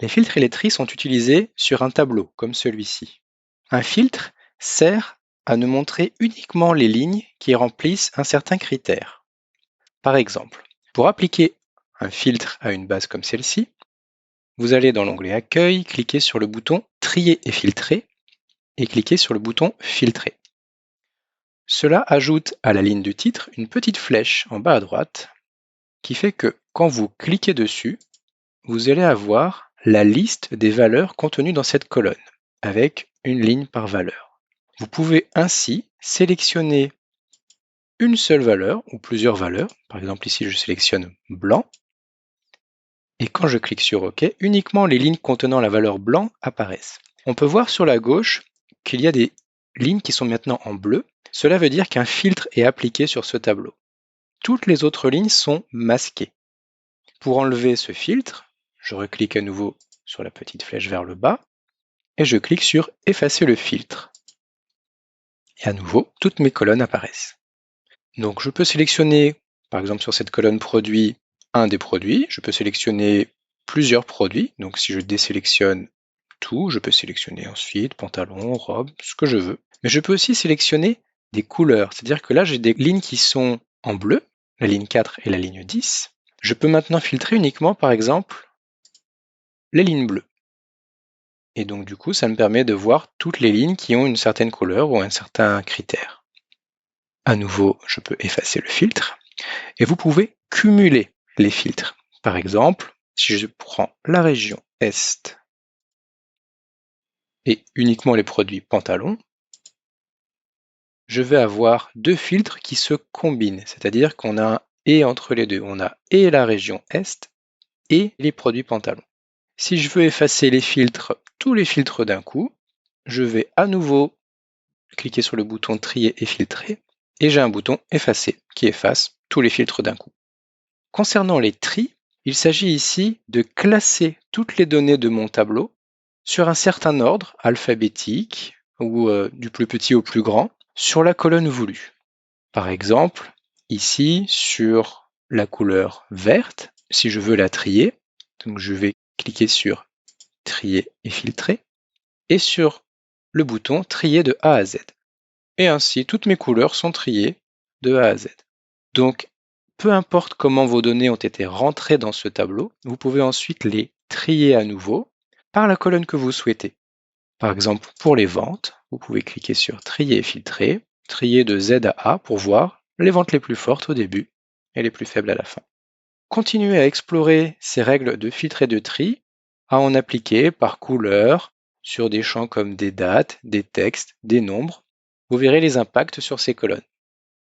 Les filtres et les tris sont utilisés sur un tableau, comme celui-ci. Un filtre sert à nous montrer uniquement les lignes qui remplissent un certain critère. Par exemple, pour appliquer un filtre à une base comme celle-ci, vous allez dans l'onglet Accueil, cliquer sur le bouton Trier et filtrer et cliquer sur le bouton Filtrer. Cela ajoute à la ligne du titre une petite flèche en bas à droite qui fait que quand vous cliquez dessus, vous allez avoir la liste des valeurs contenues dans cette colonne avec une ligne par valeur. Vous pouvez ainsi sélectionner une seule valeur ou plusieurs valeurs. Par exemple, ici, je sélectionne blanc. Et quand je clique sur OK, uniquement les lignes contenant la valeur blanc apparaissent. On peut voir sur la gauche qu'il y a des lignes qui sont maintenant en bleu. Cela veut dire qu'un filtre est appliqué sur ce tableau. Toutes les autres lignes sont masquées. Pour enlever ce filtre, je reclique à nouveau sur la petite flèche vers le bas et je clique sur Effacer le filtre. Et à nouveau, toutes mes colonnes apparaissent. Donc je peux sélectionner, par exemple sur cette colonne produit, un des produits. Je peux sélectionner plusieurs produits. Donc si je désélectionne tout, je peux sélectionner ensuite pantalon, robe, ce que je veux. Mais je peux aussi sélectionner des couleurs. C'est-à-dire que là, j'ai des lignes qui sont en bleu, la ligne 4 et la ligne 10. Je peux maintenant filtrer uniquement, par exemple, les lignes bleues. Et donc du coup, ça me permet de voir toutes les lignes qui ont une certaine couleur ou un certain critère. À nouveau, je peux effacer le filtre. Et vous pouvez cumuler les filtres. Par exemple, si je prends la région Est et uniquement les produits pantalons, je vais avoir deux filtres qui se combinent, c'est-à-dire qu'on a un et entre les deux. On a et la région Est et les produits pantalons. Si je veux effacer les filtres, tous les filtres d'un coup, je vais à nouveau cliquer sur le bouton Trier et filtrer et j'ai un bouton Effacer qui efface tous les filtres d'un coup. Concernant les tris, il s'agit ici de classer toutes les données de mon tableau sur un certain ordre alphabétique ou du plus petit au plus grand sur la colonne voulue. Par exemple, ici sur la couleur verte, si je veux la trier, donc je vais cliquer sur Trier et filtrer et sur le bouton Trier de A à Z. Et ainsi, toutes mes couleurs sont triées de A à Z. Donc, peu importe comment vos données ont été rentrées dans ce tableau, vous pouvez ensuite les trier à nouveau par la colonne que vous souhaitez. Par exemple, pour les ventes, vous pouvez cliquer sur Trier et filtrer, trier de Z à A pour voir les ventes les plus fortes au début et les plus faibles à la fin. Continuez à explorer ces règles de filtre et de tri, à en appliquer par couleur sur des champs comme des dates, des textes, des nombres. Vous verrez les impacts sur ces colonnes.